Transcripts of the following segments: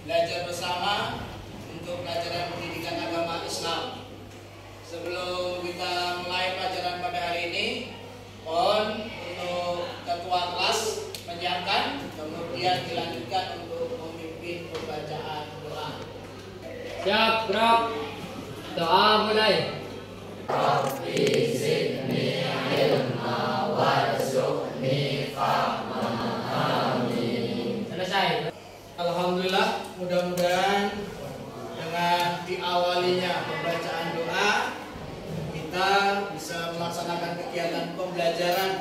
belajar bersama untuk pelajaran pendidikan agama Islam. Sebelum kita mulai pelajaran pada hari ini, mohon untuk ketua kelas menyiapkan, kemudian dilanjutkan untuk memimpin pembacaan doa. Siap, gerak. Doa mulai. Rabbi zidni ilma warzuqni fahman. Amin. Selesai. Alhamdulillah, mudah-mudahan dengan diawalinya pembacaan doa kita bisa melaksanakan kegiatan pembelajaran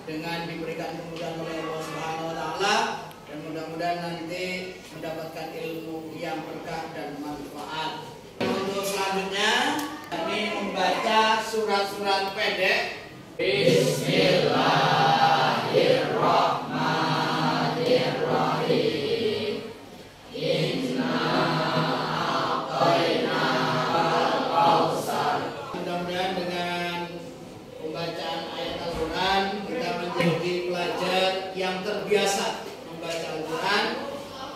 dengan diberikan kemudahan oleh Allah Subhanahu wa taala, dan mudah-mudahan nanti mendapatkan ilmu yang berkah dan manfaat. Untuk selanjutnya kami membaca surat-surat pendek. Bismillahirrahmanirrahim. Inna a'tainakal kautsar. Mudah-mudahan dengan pembacaan ayat Al-Quran kita menjadi pelajar yang terbiasa membaca Al-Quran,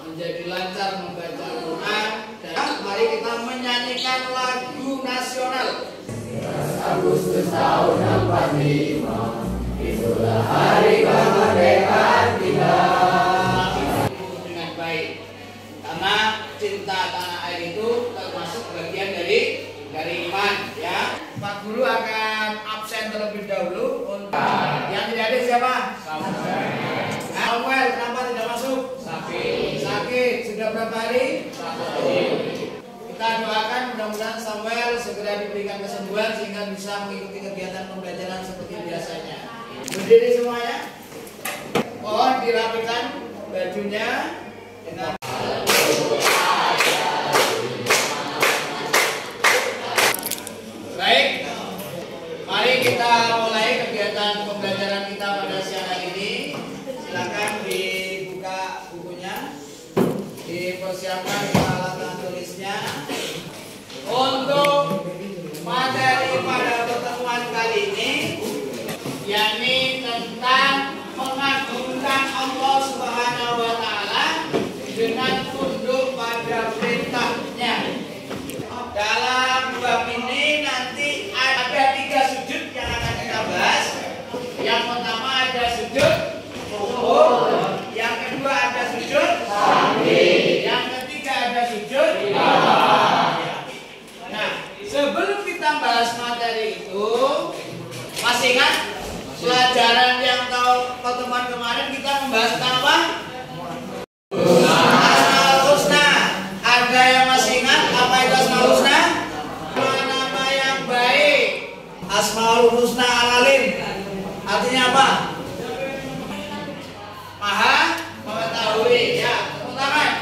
menjadi lancar membaca Al-Quran, dan mari kita menyanyikan lagu nasional. Agustus tahun 45, itulah hari kemerdekaan kita. Dengan baik, karena cinta tanah air itu termasuk bagian dari iman, ya. Pak Guru akan absen terlebih dahulu. Untuk yang tidak ada siapa? Samuel, kenapa tidak masuk? Sakit. Sudah berapa hari? Kita doakan mudah-mudahan Samuel segera diberikan kesembuhan sehingga bisa mengikuti kegiatan pembelajaran seperti biasanya. Berdiri semuanya. Mohon dirapikan bajunya dengan baik. Mari kita mulai kegiatan pembelajaran kita pada siang hari ini. Silakan dibuka bukunya, dipersiapkan alat tulisnya. Untuk materi pada pertemuan kali ini, yakni tentang mengagungkan Allah Subhanahu wa taala dengan tunduk pada perintahnya. Dalam bab ini nanti ada 3 sujud yang akan kita bahas. Yang pertama ada sujud syukur, yang kedua ada sujud sahwi, yang ketiga ada sujud tilawah. Nah, sebelum kita bahas materi itu, masih ingat pelajaran yang tahu pertemuan kemarin kita membahas tentang apa? Asmaul Husna. Ada yang masih ingat apa itu Asmaul Husna? Nama yang baik. Asmaul Husna Al-Alim. Artinya apa? Maha mengetahui. Ya, tepuk tangan.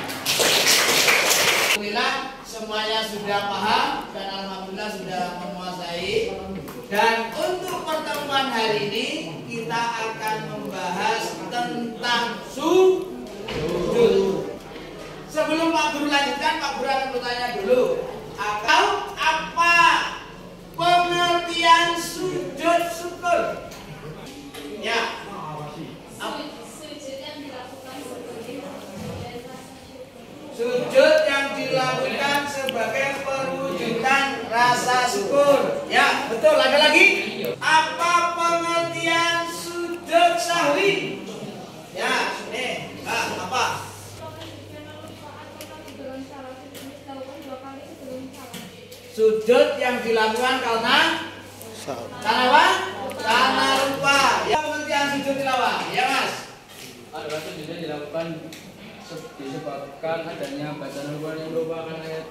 Alhamdulillah semuanya sudah paham dan alhamdulillah sudah menguasai. Dan untuk pertemuan hari ini kita akan membahas tentang sujud. Sebelum Pak Guru lanjutkan, Pak Guru akan bertanya dulu. Apa pengertian sujud syukur? Ya. Sujud yang dilakukan sebagai perwujudan rasa syukur. Ya, betul. Ada lagi? Apa pengertian sujud sahwi? Ya, nih. Apa? Sujud yang dilakukan karena apa? Karena lupa. Ya, pengertian sujud tilawah. Ya, Mas. Adalah sujudnya dilakukan disebabkan adanya bacaan Al-Quran yang merupakan ayat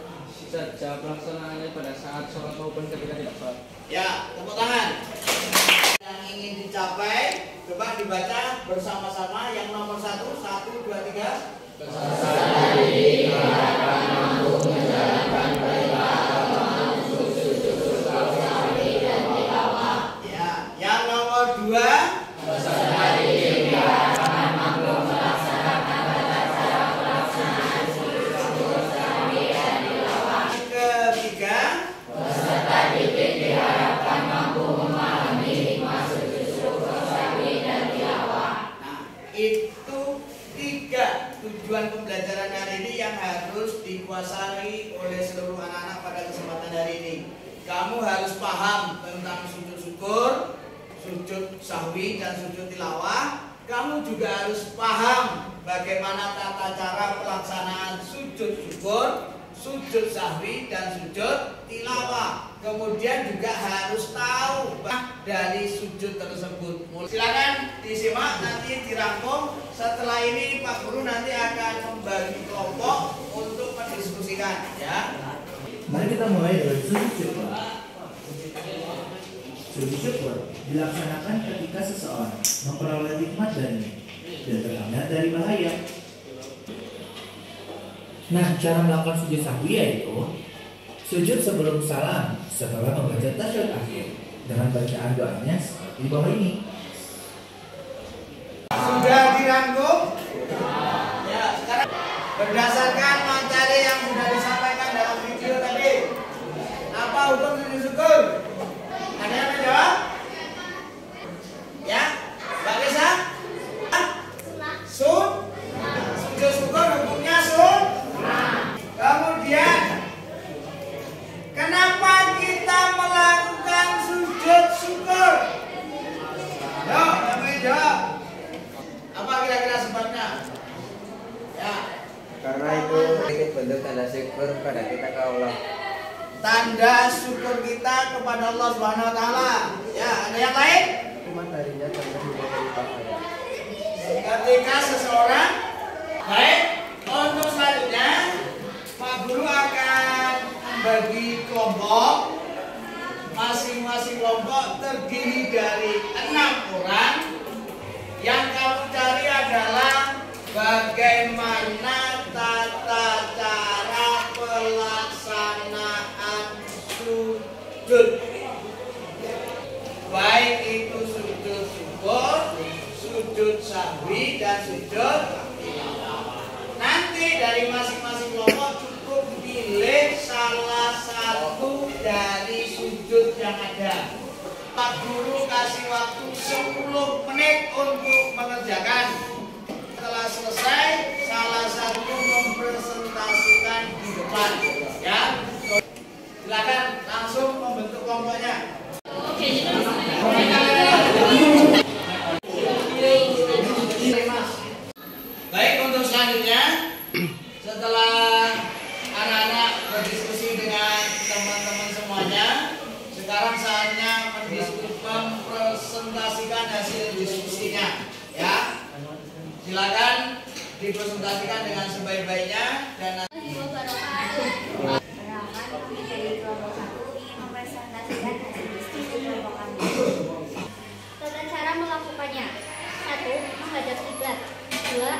saja pelaksanaannya pada saat sholat maupun ketika tidak sholat. Ya, tepuk tangan. Yang ingin dicapai, coba dibaca bersama-sama. Yang nomor 1, 1, 2, 3. Ya, yang nomor 2. Ketiga. Nah, itu 3 tujuan pembelajaran hari ini yang harus dikuasai oleh seluruh anak-anak pada kesempatan hari ini. Kamu harus paham tentang sujud syukur, sujud sahwi dan sujud tilawah. Kamu juga harus paham bagaimana tata cara pelaksanaan sujud syukur, sujud sahwi dan sujud tilawah. Kemudian juga harus tahu dari sujud tersebut. Silakan disimak, nanti dirangkum. Setelah ini Pak Guru nanti akan membagi kelompok untuk mendiskusikan, ya. Mari kita mulai dari sujud syukur. Sujud syukur dilaksanakan ketika seseorang memperoleh nikmat darinya dan terhindar dari bahaya. Nah, cara melakukan sujud sahwi yaitu sujud sebelum salam setelah membaca tasyahud akhir dengan bacaan doanya seperti di bawah ini. Sudah dirangkum? Ya, sekarang berdasarkan materi yang sudah disampaikan dalam video tadi, apa hukum sujud syukur? Ada yang menjawab? Ya, Mbak Lisa? Sujud syukur hukumnya Kemudian, kenapa kita melakukan sujud syukur? Yuk, yang menjawab. Apa kira-kira sebabnya? Ya. Karena itu bentuk tanda syukur pada kita ke Allah. Tanda syukur kita kepada Allah Subhanahu wa taala. Ya, ada yang lain? Iman darinya terhindar dari bahaya. Ketika seseorang baik, untuk selanjutnya Pak Guru akan membagi kelompok. Masing-masing kelompok terdiri dari 6 orang. Yang kamu cari adalah bagaimana tata cara pelaksanaan sujud. Baik itu sujud syukur, sujud sahwi dan sujud tilawah. Nanti dari masing-masing kelompok cukup pilih salah satu dari sujud yang ada. Pak Guru kasih waktu 10 menit untuk mengerjakan. Setelah selesai, salah satu mempresentasikan di depan. Ya, silakan langsung membentuk kelompoknya. Baik, untuk selanjutnya, setelah anak-anak berdiskusi dengan teman-teman semuanya, sekarang saatnya mempresentasikan hasil diskusinya. Ya, silakan dipresentasikan dengan sebaik-baiknya dan tata cara melakukannya. 1. Menghadap kiblat. 2.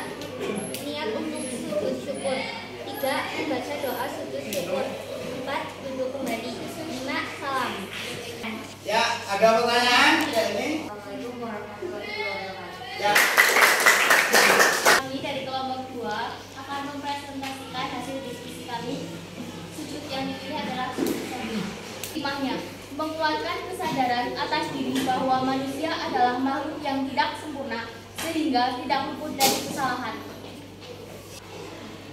Niat untuk sujud syukur. 3. Membaca doa sujud syukur. 4. Duduk kembali. 5. Salam. ya, ada pertanyaan ya ini? Ya. Kami dari kelompok 2 akan mempresentasikan hasil diskusi kami. Sujud yang dipilih adalah sujud sahwi. Hikmahnya, menguatkan kesadaran atas diri bahwa manusia adalah makhluk yang tidak sempurna sehingga tidak luput dari kesalahan.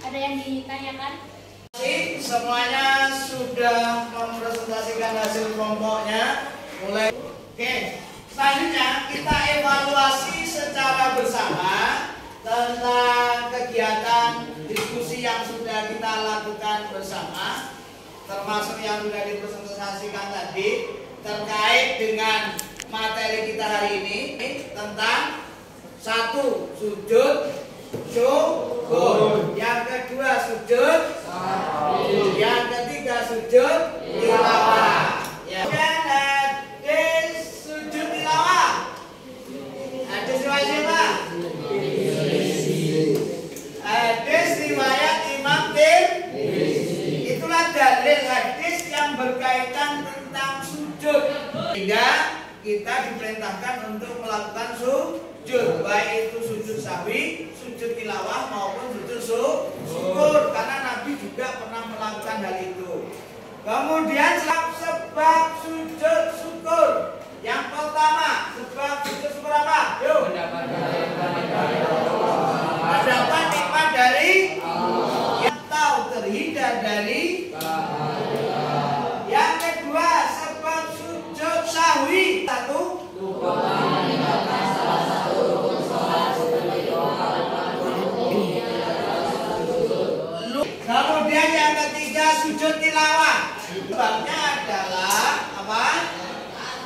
Ada yang ditanyakan? Semuanya sudah mempresentasikan hasil kelompoknya. Mulai. Oke, selanjutnya kita evaluasi secara bersama tentang kegiatan diskusi yang sudah kita lakukan bersama, termasuk yang sudah dipresentasikan tadi terkait dengan materi kita hari ini tentang 1. Sujud syukur, yang kedua sujud sahwi, yang ketiga sujud tilawah. Ya. Dan hadis sujud tilawah. Hadis riwayat siapa? Hadis riwayat Imam Tirmidzi. Itulah dalil hadis yang berkaitan tentang sujud. Sehingga kita diperintahkan untuk melakukan sujud, baik itu sujud sahwi, sujud tilawah maupun sujud syukur, karena Nabi juga pernah melakukan hal itu. Kemudian sebab sujud syukur. Yang pertama, sebab sujud syukur apa? Yuk. Mendapat nikmat dari yang tahu dari yang kedua sebab sujud sahwi. Satu, kemudian yang ketiga sujud tilawah. Sebabnya adalah apa?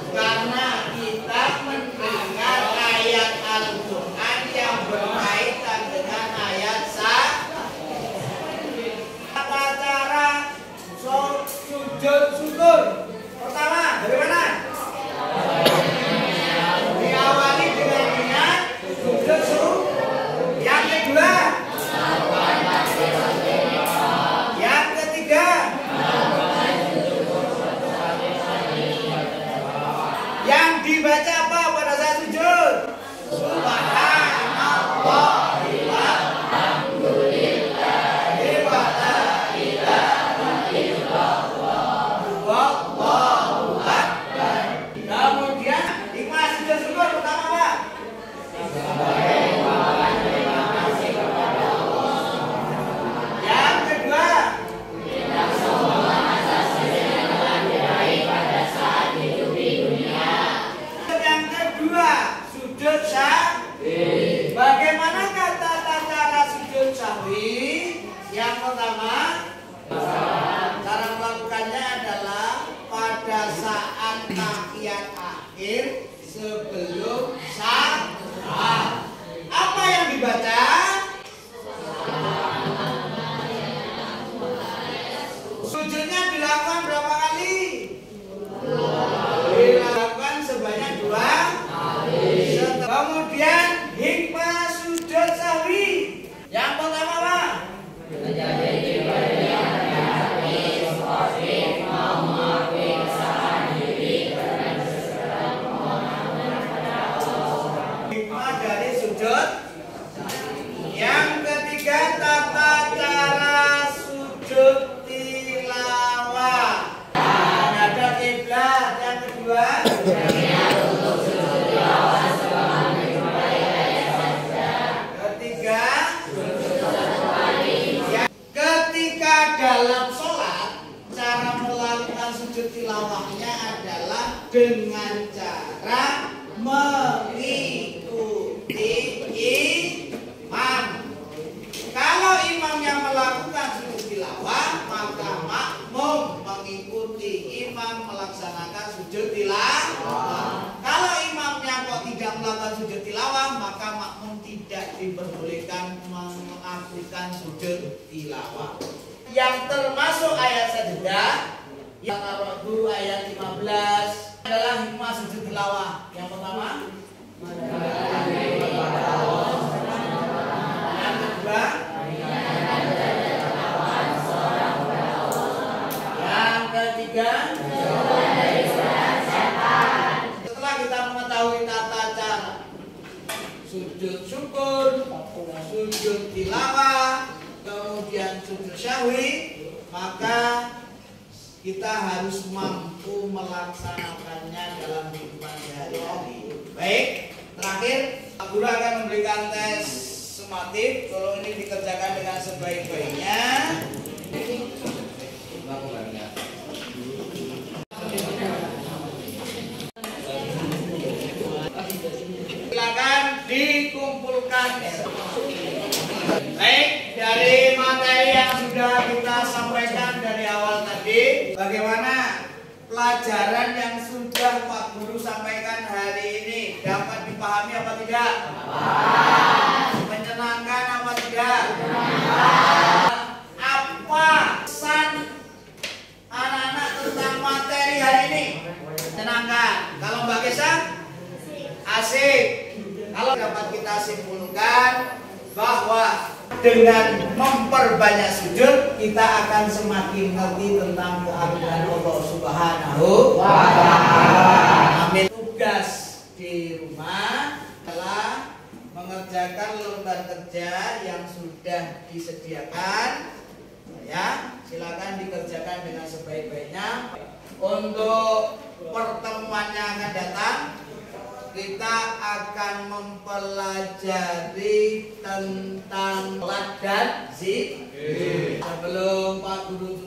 Karena kita mendengar ayat Al-Quran yang berkaitan dengan ayat tata cara sujud syukur. Pertama, bagaimana? Diawali dengan niat sujud syukur. Yang kedua, yang ketiga, yang dibaca apa pada saat sujud? Subhanallah. Kemudian hikmah sujud syukur pertama apa? Yang kedua, yang kedua sujud sahwi. Bagaimana kata cara sujud sahwi? Yang pertama, cara melakukannya adalah pada saat tahiyat akhir sebelum salam. Apa yang dibaca? Sujudnya dilakukan berapa kali? Dilakukan sebanyak 2 kali. Kemudian hikmah sujud sahwi. Yang pertama apa? Hikmah dari sujud. Yang ketiga tata cara sujud tilawah. Ada kiblat. Yang kedua, ketiga, ketika dalam sholat cara melakukan sujud tilawahnya adalah dengan cara mengikuti imam. Kalau imamnya melakukan sujud tilawah, maka makmum mengikuti imam melaksanakan sujud tilawah. Kalau imamnya kok tidak melakukan sujud tilawah, maka makmum tidak diperbolehkan melakukan sujud tilawah. Yang termasuk ayat sajdah yang Ar-Ra'd ayat 15 adalah hikmah sujud tilawah. Yang pertama, yang kedua, yang ketiga, setelah kita mengetahui tata cara sujud syukur, sujud tilawah, kemudian sujud sahwi, maka kita harus mampu melaksanakannya dalam kehidupan sehari-hari. Baik, terakhir Pak Guru akan memberikan tes sumatif. Kalau ini dikerjakan dengan sebaik-baiknya, silakan dikumpulkan. Baik, dari materi yang sudah kita sampaikan dari awal tadi, bagaimana pelajaran yang sudah Pak Guru sampaikan hari ini dapat dipahami apa tidak? Menyenangkan apa tidak? Apa pesan anak-anak tentang materi hari ini? Menyenangkan. Kalau Mbak Kesa? Asik. Kalau dapat kita simpulkan bahwa dengan memperbanyak sujud kita akan semakin ngerti tentang keagungan Allah Subhanahu wa Ta'ala. Amin. Tugas di rumah adalah mengerjakan lembar kerja yang sudah disediakan. Ya, silakan dikerjakan dengan sebaik-baiknya. Untuk pertemuan yang akan datang, kita akan mempelajari tentang sholat dan zikir. sebelum Pak Guru